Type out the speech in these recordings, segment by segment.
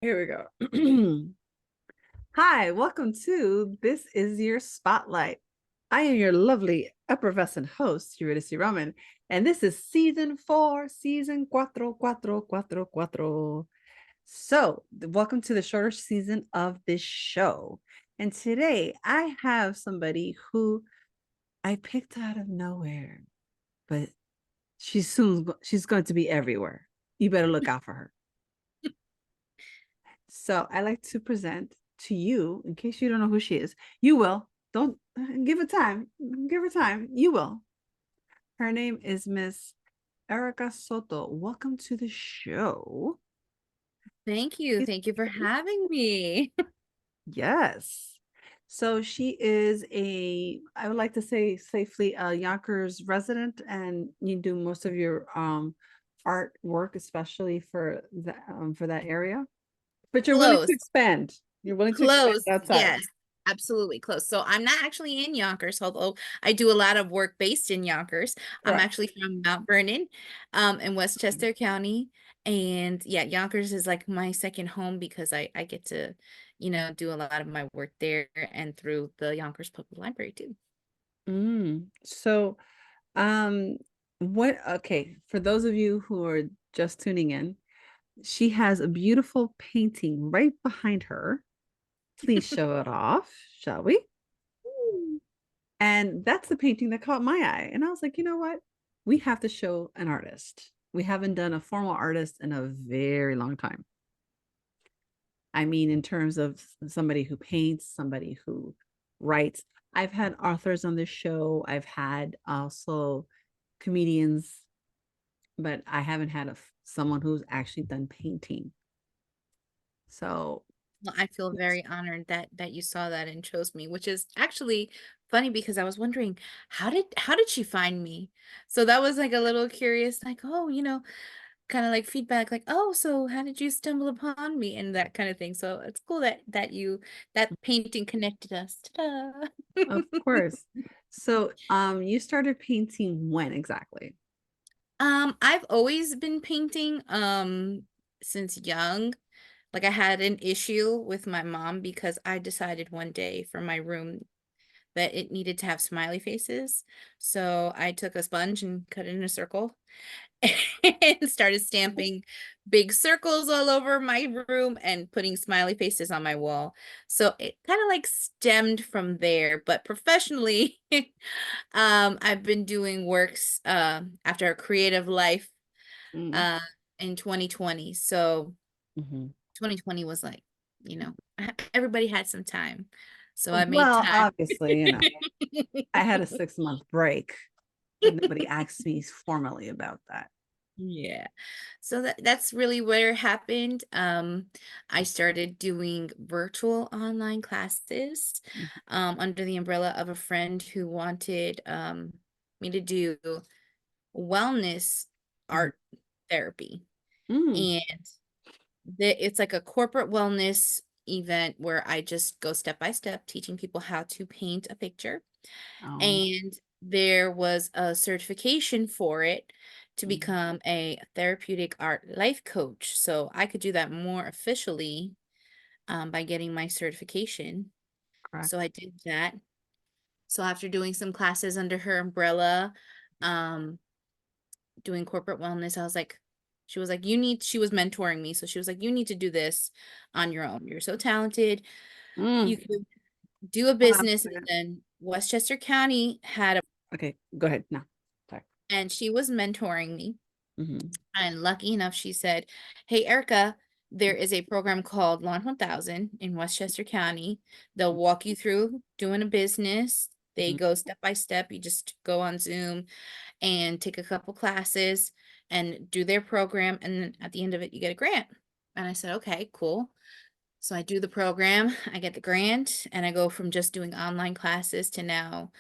Here we go. Hi, welcome to This Is Your Spotlight. I am your lovely effervescent host, Eurydice Roman, and this is season 4, season cuatro. So, welcome to the shorter season of this show. And today I have somebody who I picked out of nowhere, but she's going to be everywhere. You better look out for her. So I like to present to you, in case you don't know who she is. You will. Don't give it time. Give her time. You will. Her name is Miss Erica Soto. Welcome to the show. Thank you. Thank you for having me. Yes. So she is I would like to say safely a Yonkers resident, and you do most of your art work, especially for that area. But you're willing to Close. expand. You're willing to expand Close. outside. Yes, absolutely close. So I'm not actually in Yonkers, although I do a lot of work based in Yonkers. I'm Correct. actually from Mount Vernon, in Westchester County. And yeah, Yonkers is like my second home because I get to, do a lot of my work there and through the Yonkers Public Library too. So, um, okay, for those of you who are just tuning in, she has a beautiful painting right behind her. Please show it off, shall we? And that's the painting that caught my eye. And I was like, you know what? We have to show an artist. We haven't done a formal artist in a very long time. I mean, in terms of somebody who paints, somebody who writes. I've had authors on this show. I've had also comedians, but I haven't had someone who's actually done painting. So, Well, I feel very honored that you saw that and chose me, which is actually funny because I was wondering how did she find me? So that was like a little curious, like, oh, kind of like feedback, like, oh, so how did you stumble upon me and that kind of thing. So it's cool that painting connected us. Ta-da! of course. So, you started painting when exactly? I've always been painting since young. Like I had an issue with my mom because I decided one day for my room that it needed to have smiley faces. So I took a sponge and cut it in a circle and started stamping big circles all over my room and putting smiley faces on my wall. So it kind of like stemmed from there, but professionally, I've been doing works after a creative life Mm, uh in 2020. So mhm. 2020 was like, everybody had some time. So I made Well, time. obviously, I had a 6-month break, but nobody asked me formally about that. Yeah. So that's really where it happened. I started doing virtual online classes under the umbrella of a friend who wanted me to do wellness Mhm. art therapy. Mm. And it's like a corporate wellness event where I just go step by step teaching people how to paint a picture. Oh. And there was a certification for it to Mhm. become a therapeutic art life coach. So I could do that more officially by getting my certification. So Correct. I did that. So after doing some classes under her umbrella, um, doing corporate wellness, I was like, she was mentoring me. So she was like, you need to do this on your own. You're so talented. You Mm. could do a Hold on a business. And second. then Westchester County had a, Okay, go ahead. No. Sorry. and she was mentoring me. Mhm. And lucky enough, she said, hey, Erica, there is a program called Launch 1000 in Westchester County. They'll walk you through doing a business. They Mhm. go step by step. You just go on Zoom and take a couple classes and do their program. And then at the end of it, you get a grant. And I said, okay, cool. So I do the program, I get the grant, and I go from just doing online classes to now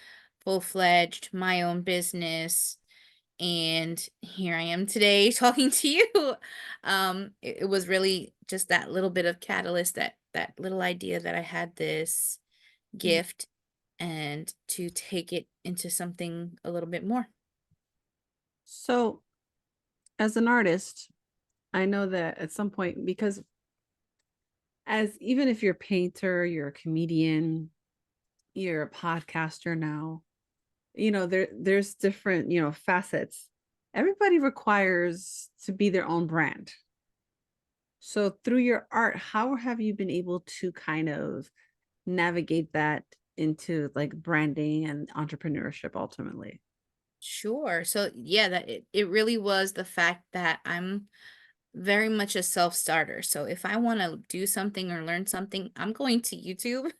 full-fledged, my own business. And here I am today talking to you. It was really just that little bit of catalyst, that little idea that I had this Mm. gift and to take it into something a little bit more. So, as an artist, I know that at some point, because as even if you're a painter, you're a comedian, you're a podcaster now, there's different, facets. Everybody requires to be their own brand. So through your art, how have you been able to kind of navigate that into like branding and entrepreneurship ultimately? Sure. So yeah, it really was the fact that I'm very much a self-starter. So if I want to do something or learn something, I'm going to YouTube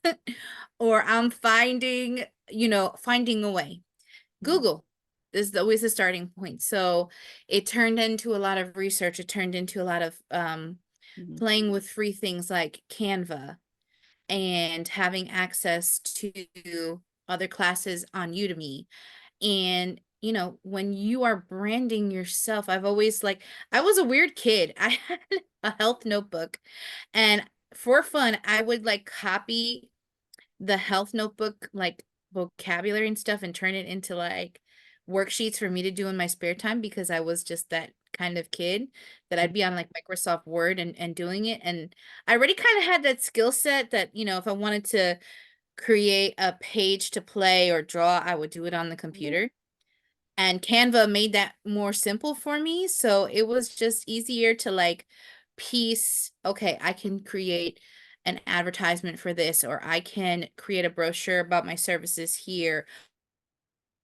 or I'm finding a way. Mhm, Google is always the starting point. So it turned into a lot of research. It turned into a lot of mhm, playing with free things like Canva and having access to other classes on Udemy. And when you are branding yourself, I was a weird kid. I had a health notebook, and for fun, I would like copy the health notebook like vocabulary and stuff and turn it into like worksheets for me to do in my spare time because I was just that kind of kid that I'd be on like Microsoft Word and doing it. And I already kind of had that skill set that, if I wanted to create a page to play or draw, I would do it on the mhm. computer. And Canva made that more simple for me. So it was just easier to like piece, okay, I can create an advertisement for this, or I can create a brochure about my services here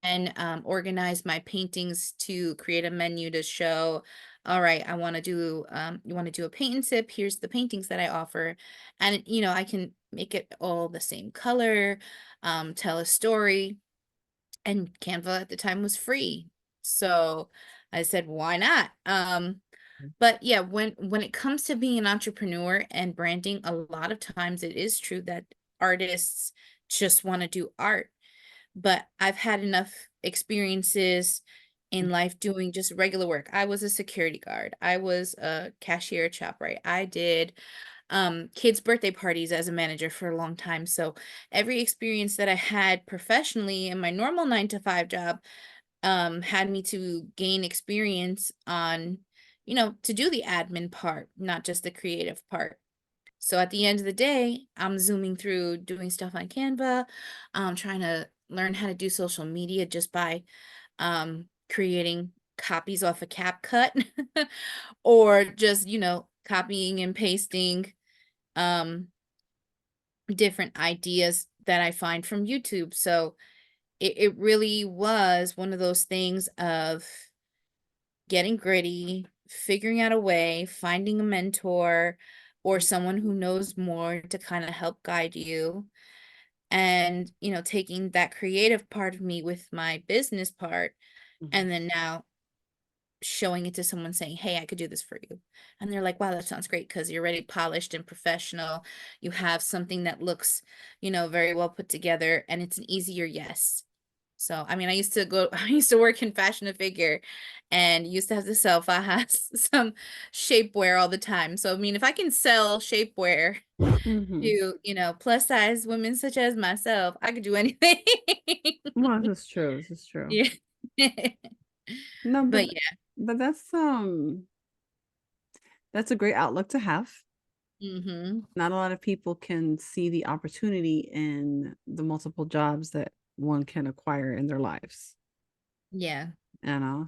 and organize my paintings to create a menu to show, all right, I want to do, you want to do a paint and sip, here's the paintings that I offer. And, I can make it all the same color, tell a story, and Canva at the time was free. So I said, why not? But yeah, when it comes to being an entrepreneur and branding, a lot of times it is true that artists just want to do art. But I've had enough experiences in life doing just regular work. I was a security guard. I was a cashier at ShopRite. I did kids' birthday parties as a manager for a long time. So every experience that I had professionally in my normal 9 to 5 job had me to gain experience on, to do the admin part, not just the creative part. So at the end of the day, I'm zooming through doing stuff on Canva, trying to learn how to do social media just by creating copies off a CapCut or just, copying and pasting um different ideas that I find from YouTube. So it really was one of those things of getting gritty, figuring out a way, finding a mentor or someone who knows more to kind of help guide you. And, taking that creative part of me with my business part, Mhm. and then now showing it to someone saying, hey, I could do this for you. And they're like, wow, that sounds great because you're already polished and professional. You have something that looks, very well put together, and it's an easier yes. So, I mean, I used to work in fashion and figure and used to have to sell fajas, some shapewear all the time. So, I mean, if I can sell shapewear Mhm. to, plus size women such as myself, I could do anything. Well, this is true. This is true. Yeah. No, But yeah. but that's a great outlook to have. Hmm. Not a lot of people can see the opportunity in the multiple jobs that one can acquire in their lives. Yeah.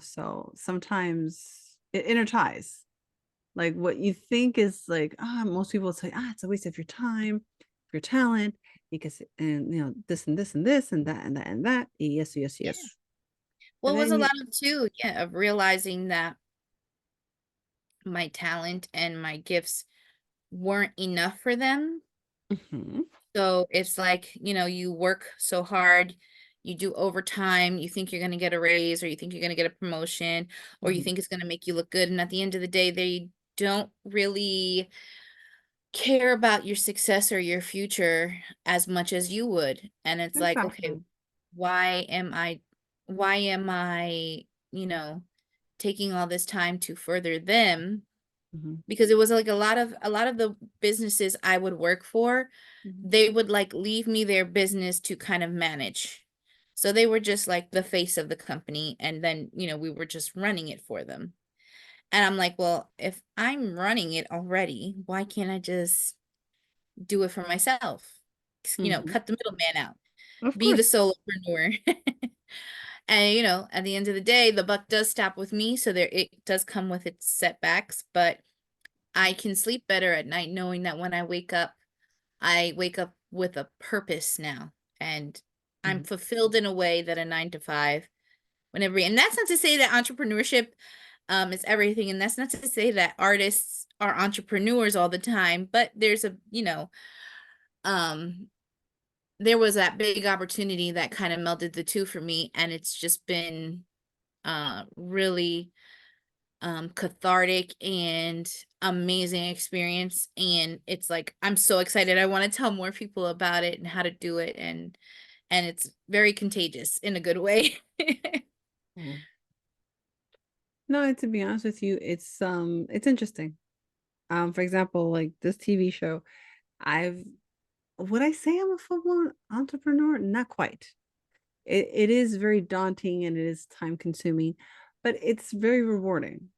So sometimes it interties. Like what you think is like, most people say, it's a waste of your time, your talent, because and this and this and this and that and that and that. Yes, yes, Yeah. yes. Well, And it was then a you lot of too, yeah, of realizing that my talent and my gifts weren't enough for them. Mhm, So it's like, you work so hard, you do overtime, you think you're going to get a raise, or you think you're going to get a promotion, or you mhm. think it's going to make you look good. And at the end of the day, they don't really care about your success or your future as much as you would. And it's like, okay, Exactly. why am I, why am I, taking all this time to further them? Mhm, Because it was like a lot of the businesses I would work for, mhm. they would like leave me their business to kind of manage. So they were just like the face of the company, and then, we were just running it for them. And I'm like, well, if I'm running it already, why can't I just do it for myself. Mhm. Cut the middleman out, Of be course. the solopreneur. And at the end of the day, the buck does stop with me, so there it does come with its setbacks, but I can sleep better at night knowing that when I wake up with a purpose now, and I'm Mhm. fulfilled in a way that a 9 to 5 whenever, and that's not to say that entrepreneurship is everything, and that's not to say that artists are entrepreneurs all the time, but there's um there was that big opportunity that kind of melded the two for me, and it's just been really cathartic and amazing experience, and it's like I'm so excited. I want to tell more people about it and how to do it, and it's very contagious in a good way. Mm. No, to be honest with you, it's interesting. For example, like this TV show, I've would I say I'm a full-blown entrepreneur? Not quite. It is very daunting and it is time consuming, but it's very rewarding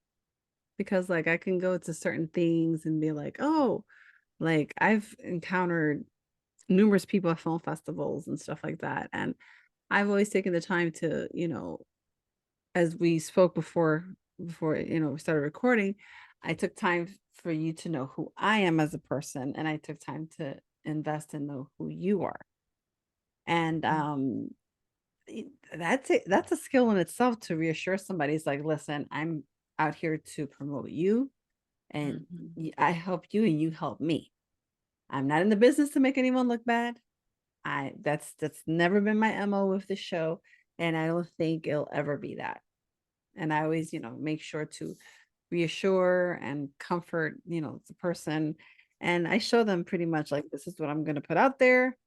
because like I can go to certain things and be like, oh, like I've encountered numerous people at film festivals and stuff like that. And I've always taken the time to, as we spoke before, we started recording, I took time for you to know who I am as a person, and I took time to invest in know who you are. And that's it. That's a skill in itself to reassure somebody. It's like, listen, I'm out here to promote you, and Mhm. I help you, and you help me. I'm not in the business to make anyone look bad. That's never been my MO with the show, and I don't think it'll ever be that. And I always, make sure to reassure and comfort, the person. And I show them pretty much like, this is what I'm going to put out there.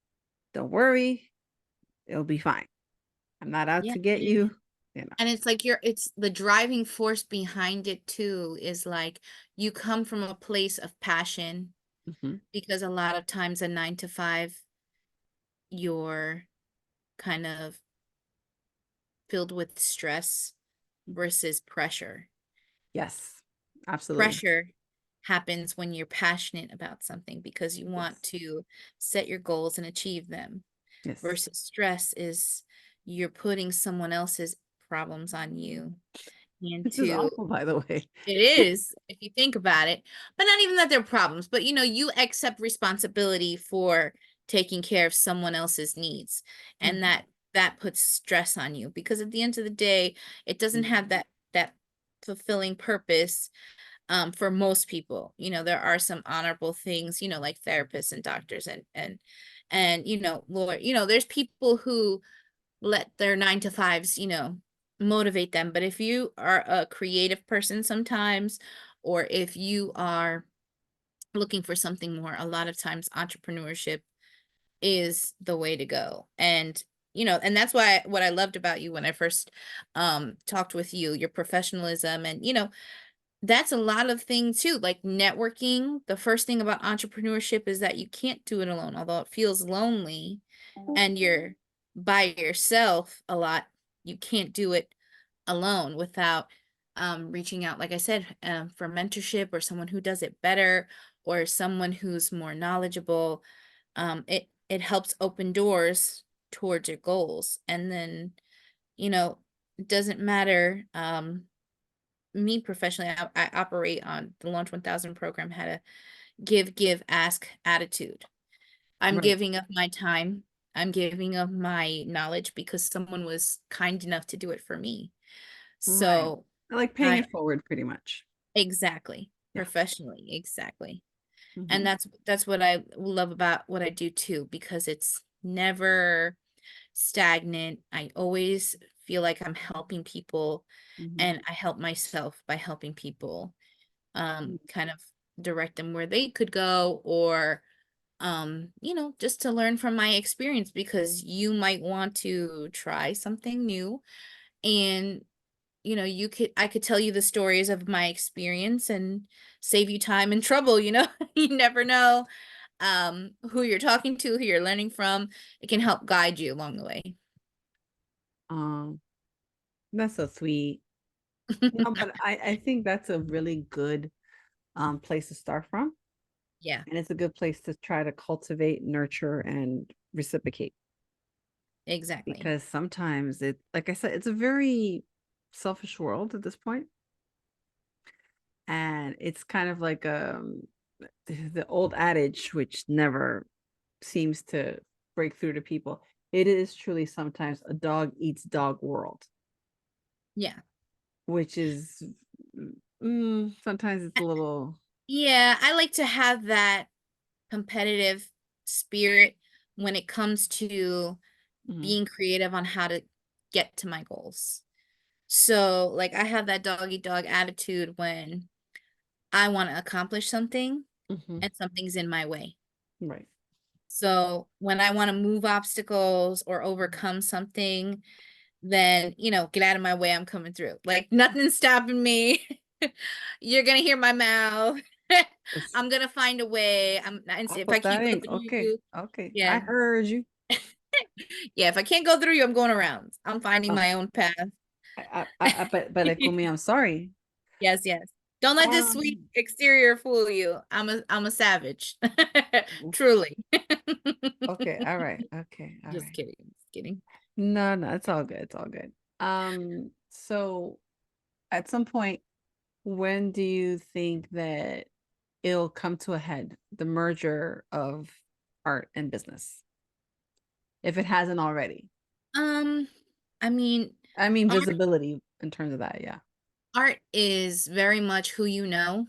Don't worry, it'll be fine. I'm not out Yeah. to get you, you know. And it's like it's the driving force behind it too, is like you come from a place of passion, Mhm. because a lot of times a 9 to 5, you're kind of filled with stress versus pressure. Yes, absolutely. Pressure happens when you're passionate about something because you want Yes, to set your goals and achieve them, yes. versus stress is you're putting someone else's problems on you, and Which is to awful, by the way. it is, if you think about it. But not even that they're problems, but you accept responsibility for taking care of someone else's needs. And Mhm. that puts stress on you, because at the end of the day, it doesn't Mhm. have that fulfilling purpose for most people. There are some honorable things, like therapists and doctors and lawyer. There's people who let their 9 to 5s, motivate them. But if you are a creative person sometimes, or if you are looking for something more, a lot of times entrepreneurship is the way to go. And that's why what I loved about you when I first talked with you, your professionalism, and that's a lot of things too, like networking. The first thing about entrepreneurship is that you can't do it alone, although it feels lonely and you're by yourself a lot. You can't do it alone without reaching out, like I said, for mentorship, or someone who does it better, or someone who's more knowledgeable. It helps open doors towards your goals. And then, you know, it doesn't matter. Me professionally, I operate on the Launch 1000 program, had a give, ask attitude. I'm Right, giving of my time. I'm giving of my knowledge because someone was kind enough to do it for me. right. So I like paying I it forward pretty much. exactly, Yeah. professionally, exactly. And Mhm. that's what I love about what I do too, because it's never stagnant. I always feel like I'm helping people, Mhm. and I help myself by helping people, Mhm. kind of direct them where they could go, or just to learn from my experience, because you might want to try something new, and I could tell you the stories of my experience and save you time and trouble. You never know who you're talking to, who you're learning from. It can help guide you along the way. Um, that's so sweet. No, but I think that's a really good place to start from. Yeah, and it's a good place to try to cultivate, nurture, and reciprocate. exactly. Because sometimes it, like I said, it's a very selfish world at this point, and it's kind of like the old adage, which never seems to break through to people. It is truly sometimes a dog eats dog world, Yeah. which is sometimes it's a little. Yeah, I like to have that competitive spirit when it comes to Mhm, being creative on how to get to my goals. So, like, I have that dog eat dog attitude when I want to accomplish something mhm, and something's in my way. right. So, when I want to move obstacles or overcome something, then, get out of my way. I'm coming through. Like, nothing's stopping me. You're going to hear my mouth. It's, I'm going to find a way. And I'll if I put that can't go in. through Okay, you, okay. I yeah. heard you. Yeah, if I can't go through you, I'm going around. I'm finding Oh, my own path. but Kumi, I'm sorry. Yes, yes. Don't let this sweet Um, exterior fool you. I'm a savage. Truly. okay, all right, okay, all Just right. kidding. Just kidding. No, no, it's all good. It's all good. So at some point, when do you think that it'll come to a head, the merger of art and business, if it hasn't already? Um, I mean, I mean, art visibility in terms of that, yeah. art is very much who you know.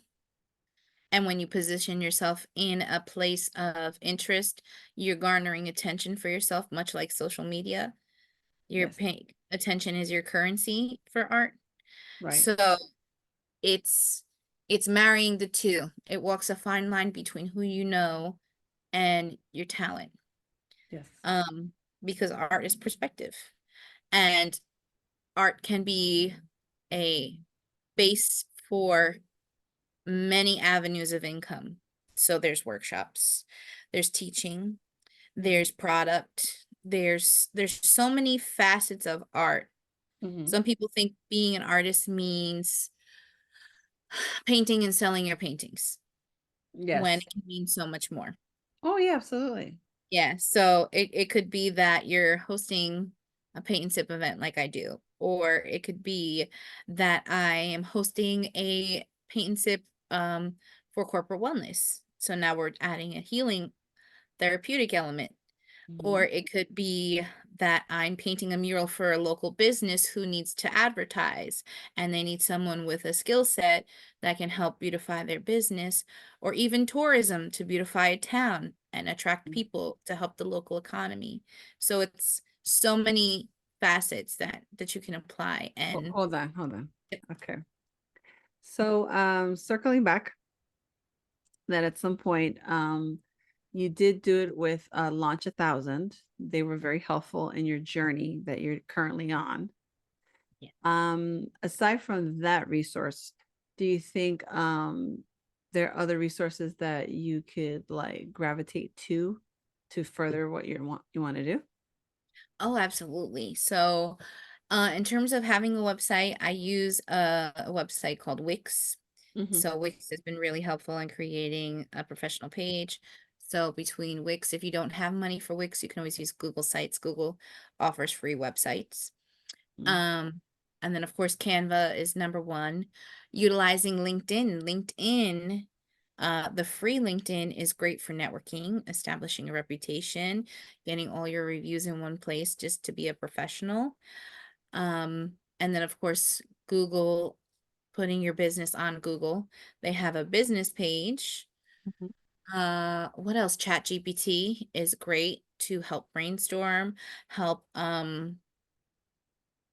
And when you position yourself in a place of interest, you're garnering attention for yourself, much like social media. Your Yes, paying attention is your currency for art. right. So it's it's marrying the two. It walks a fine line between who you know and your talent. Yes. Um, because art is perspective. And art can be a base for many avenues of income. So there's workshops, there's teaching, Hmm. there's product, there's so many facets of art. Hmm. Some people think being an artist means painting and selling your paintings when Yes. it can mean so much more. Oh, yeah, absolutely. Yeah, so it could be that you're hosting a paint and sip event like I do, or it could be that I am hosting a paint and sip for corporate wellness. So now we're adding a healing therapeutic element. Or Hmm. it could be that I'm painting a mural for a local business who needs to advertise and they need someone with a skill set that can help beautify their business, or even tourism to beautify a town and attract people to help the local economy. So it's so many facets that you can apply. And Hold on, hold on. Okay. So, circling back, that at some point, you did do it with Launch 1,000. They were very helpful in your journey that you're currently on. yeah. Aside from that resource, do you think there are other resources that you could like gravitate to further what you want to do? Oh, absolutely. So, in terms of having a website, I use a website called Wix. Hmm. So Wix has been really helpful in creating a professional page. So between Wix, if you don't have money for Wix, you can always use Google Sites. Google offers free websites. Um, and then of course Canva is number one. Utilizing LinkedIn. The free LinkedIn is great for networking, establishing a reputation, getting all your reviews in one place just to be a professional. And then of course Google, putting your business on Google. They have a business page. Hmm. What else? Chat GPT is great to help brainstorm, help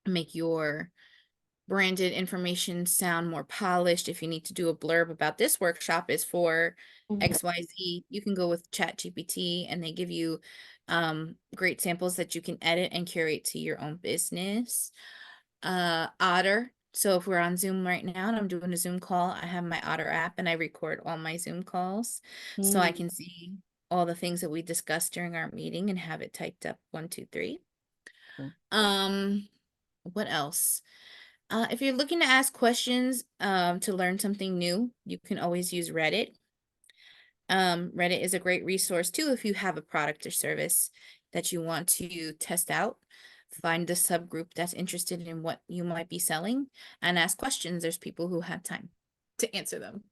make your branded information sound more polished. If you need to do a blurb about this workshop is for Hmm. XYZ, you can go with Chat GPT and they give you great samples that you can edit and curate to your own business. Otter. So if we're on Zoom right now and I'm doing a Zoom call, I have my Otter app and I record all my Zoom calls so I Mm. can see all the things that we discussed during our meeting and have it typed up 1, 2, 3. Cool. Um, what else? If you're looking to ask questions to learn something new, you can always use Reddit. Reddit is a great resource too if you have a product or service that you want to test out. Find the subgroup that's interested in what you might be selling and ask questions. There's people who have time to answer them.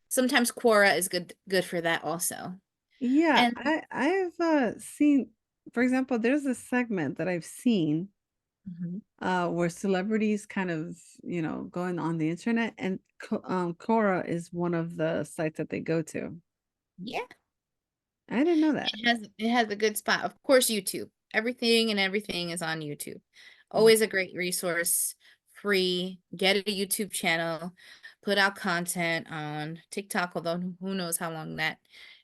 Sometimes Quora is good for that also. Yeah, And I've seen, for example, there's a segment that I've seen Mhm. where celebrities kind of, going on the internet, and Quora is one of the sites that they go to. Yeah, I didn't know that. it has a good spot. Of course, YouTube. Everything is on YouTube. Mhm. Always a great resource, free. Get a YouTube channel, put out content on TikTok, although who knows how long that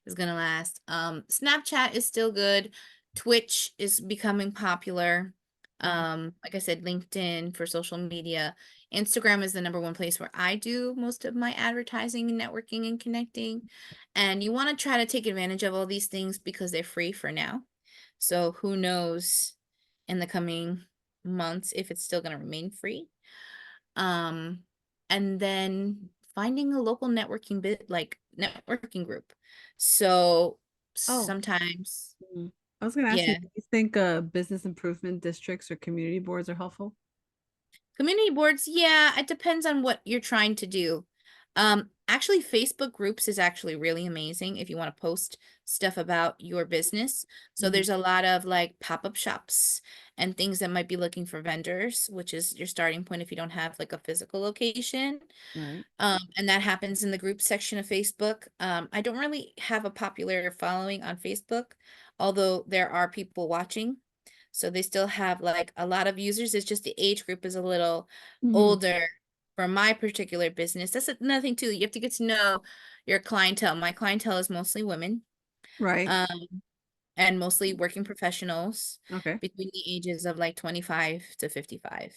is gonna last. Snapchat is still good. Twitch is becoming popular. Mhm. Like I said, LinkedIn for social media. Instagram is the number one place where I do most of my advertising and networking and connecting. And you want to try to take advantage of all these things because they're free for now. So who knows in the coming months if it's still going to remain free. Um, and then finding a local networking bit like networking group. So Oh, sometimes, I was going to ask you, yeah, do you think business improvement districts or community boards are helpful? community boards, yeah, it depends on what you're trying to do. Actually, Facebook groups is actually really amazing if you want to post stuff about your business. So Hmm. there's a lot of like pop-up shops and things that might be looking for vendors, which is your starting point if you don't have like a physical location. Right. And that happens in the group section of Facebook. I don't really have a popular following on Facebook, although there are people watching. So they still have like a lot of users. It's just the age group is a little Hmm. older for my particular business. That's another thing too. You have to get to know your clientele. My clientele is mostly women, Right. um, and mostly working professionals Okay. between the ages of like 25 to 55.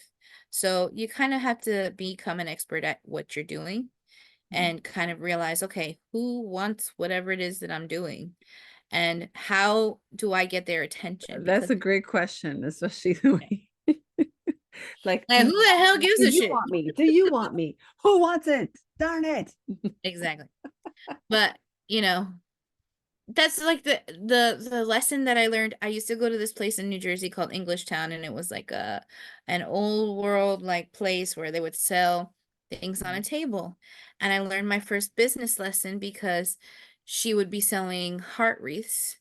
So you kind of have to become an expert at what you're doing Mhm. and kind of realize, okay, who wants whatever it is that I'm doing? And how do I get their attention? That's Because a great question, especially the way, like, like, who the hell gives do a you shit? want me? Do you want me? Who wants it? Darn it. Exactly. But, you know, that's like the lesson that I learned. I used to go to this place in New Jersey called English Town, and it was like a an old world like place where they would sell things on a Mhm. table. And I learned my first business lesson because she would be selling heart wreaths.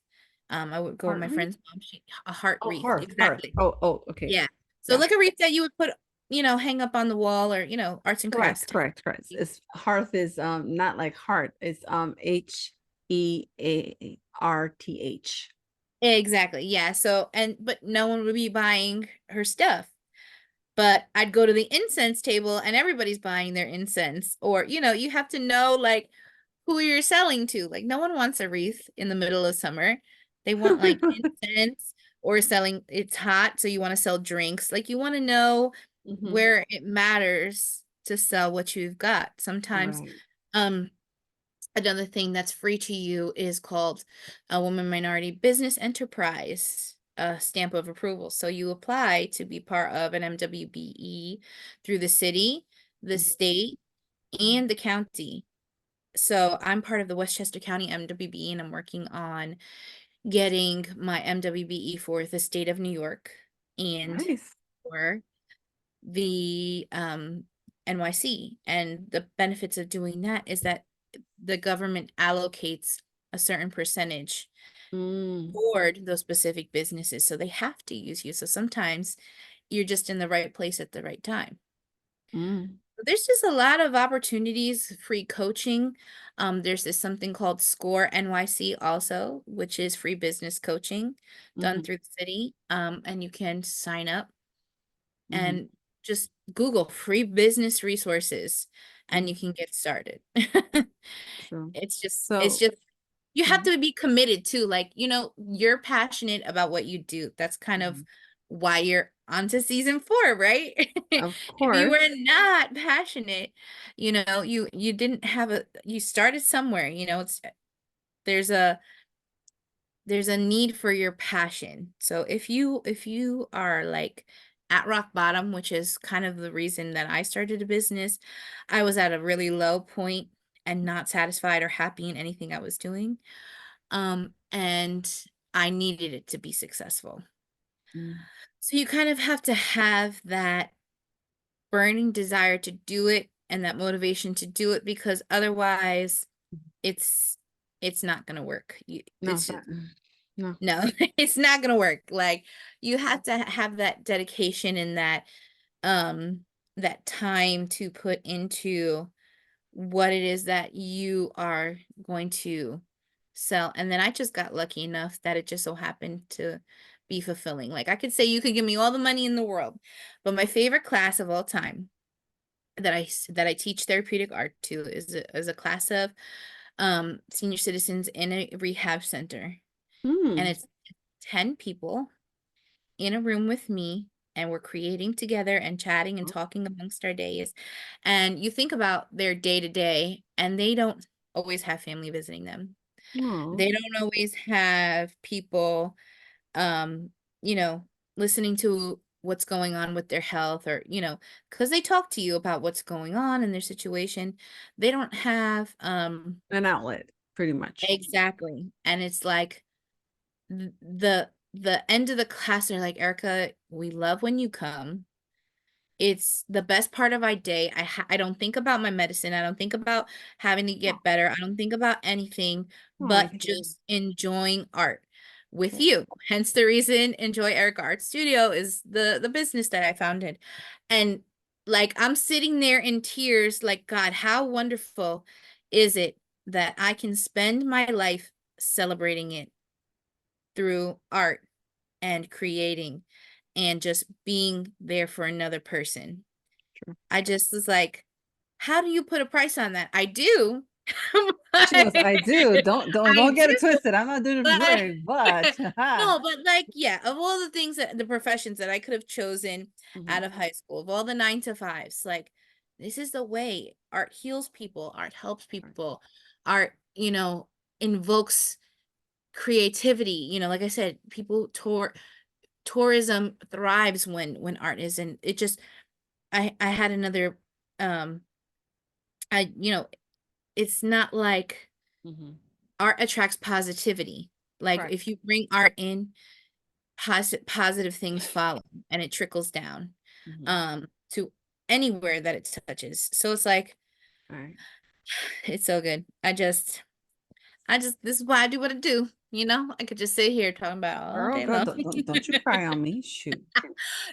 I would go with Heart my rate? friend's mom. A heart Oh, wreath, hearth. exactly. Oh, okay. Yeah. So Yeah. like a wreath that you would put, hang up on the wall or, arts and crafts Correct, type. correct. It's hearth is not like heart. It's Hearth. Exactly. Yeah. So, but no one would be buying her stuff. But I'd go to the incense table and everybody's buying their incense. Or, you have to know like who you're selling to. Like no one wants a wreath in the middle of summer. They want like incense or selling it's hot, so you want to sell drinks. Like you want to know Hmm. where it matters to sell what you've got. Sometimes Right. um another thing that's free to you is called a woman minority business enterprise stamp of approval. So you apply to be part of an MWBE through the city, the Mhm. state, and the county. So I'm part of the Westchester County MWBE and I'm working on getting my MWBE for the state of New York and Nice. for the NYC. And the benefits of doing that is that the government allocates a certain percentage Mm, toward those specific businesses. So they have to use you. So sometimes you're just in the right place at the right time. mm, There's just a lot of opportunities, free coaching. There's this something called Score NYC also, which is free business coaching done mhm, through the city. And you can sign up mhm. and just Google free business resources and you Mm. can get started. So, It's so, just you have mhm, to be committed too. Like, you're passionate about what you do. That's kind of mhm. why you're on to season 4, right? Of If you were course. not passionate, you didn't have you started somewhere, there's a there's a need for your passion. So if you are like at rock bottom, which is kind of the reason that I started a business, I was at a really low point and not satisfied or happy in anything I was doing. And I needed it to be successful. Mm. So you kind of have to have that burning desire to do it and that motivation to do it, because otherwise it's it's not going to work. No, It's it's just not. No. no, it's not going to work. Like you have to have that dedication and um that time to put into what it is that you are going to sell. And then I just got lucky enough that it just so happened to be fulfilling. Like I could say you could give me all the money in the world, but my favorite class of all time that I teach therapeutic art to is a class of senior citizens in a rehab center. And Mm. it's 10 people in a room with me, and we're creating together and chatting and talking amongst our days. And you think about their day to day, and they don't always have family visiting them. Oh. They don't always have people, um, you know, listening to what's going on with their health, or, because they talk to you about what's going on in their situation. They don't have, An outlet, pretty much. exactly. And it's like, the end of the class, they're like, Erica, we love when you come. It's the best part of my day. I don't think about my medicine. I don't think about having to Oh, get better. I don't think about anything oh, I but hear. just enjoying art with Okay. you. Hence the reason Enjoy Erica Art Studio is the business that I founded. And like I'm sitting there in tears, like, God, how wonderful is it that I can spend my life celebrating it through art and creating and just being there for another person. True. I just was like, how do you put a price on that? I do. but She goes, I do. Don't I get it do, twisted. I'm not doing it for but free, but no, but like, yeah, of all the things that the professions that I could have chosen out Mhm. of high school, of all the 9 to 5s, like this is the way art heals people, art helps Right. people, art, invokes creativity. Like I said, people tourism thrives when art is, and it just I had another um I it's not like Mhm. art attracts positivity. Like Correct. if you bring art in, positive things follow, and it trickles down Mhm. to anywhere that it touches. So it's like All right. it's so good. I just this is why I do what I do. I could just sit here talking about all Girl, day girl, long. don't you cry on me. Shoot.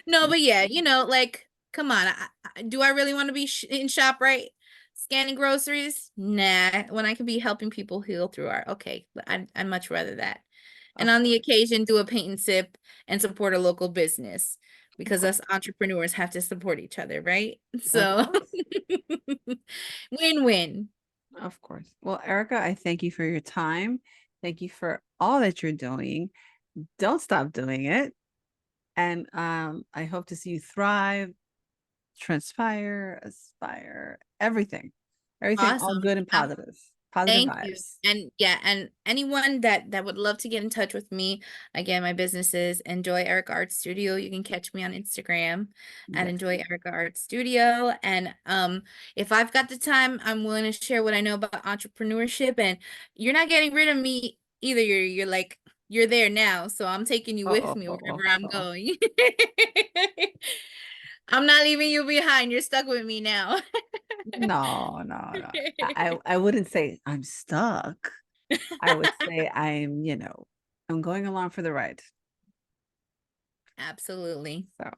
No, Mm. but yeah, like, come on. Do I really want to be in ShopRite scanning groceries? Nah, when I could be helping people heal through art. Okay, but I much rather that. And Of on the course. occasion, do a paint and sip and support a local business, Of because course. us entrepreneurs have to support each other, right? Of So course. win-win. Of course. Well, Erica, I thank you for your time. Thank you for all that you're doing. Don't stop doing it. And I hope to see you thrive, transpire, aspire, everything. Everything all Awesome. good and positive. Positive Thank you. vibes. And yeah, and anyone that would love to get in touch with me, again, my business is Enjoy Erica Art Studio. You can catch me on Instagram at Yes. Enjoy Erica Art Studio. And if I've got the time, I'm willing to share what I know about entrepreneurship. And you're not getting rid of me either. You're like you're there now. So I'm taking you Oh, with oh, me oh, wherever oh, I'm oh. going. I'm not leaving you behind. You're stuck with me now. No, no, no. I wouldn't say I'm stuck. I would say I'm going along for the ride. Absolutely. So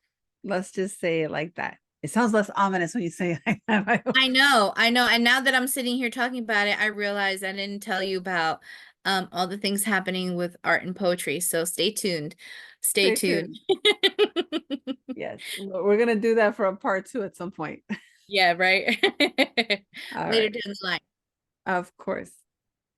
let's just say it like that. It sounds less ominous when you say it like that. I hope. I know, I know. And now that I'm sitting here talking about it, I realize I didn't tell you about all the things happening with art and poetry. So stay tuned. Stay Stay tuned. tuned. Yes, we're gonna do that for a part two at some point. Yeah, right. All Later right. down the line. Of course.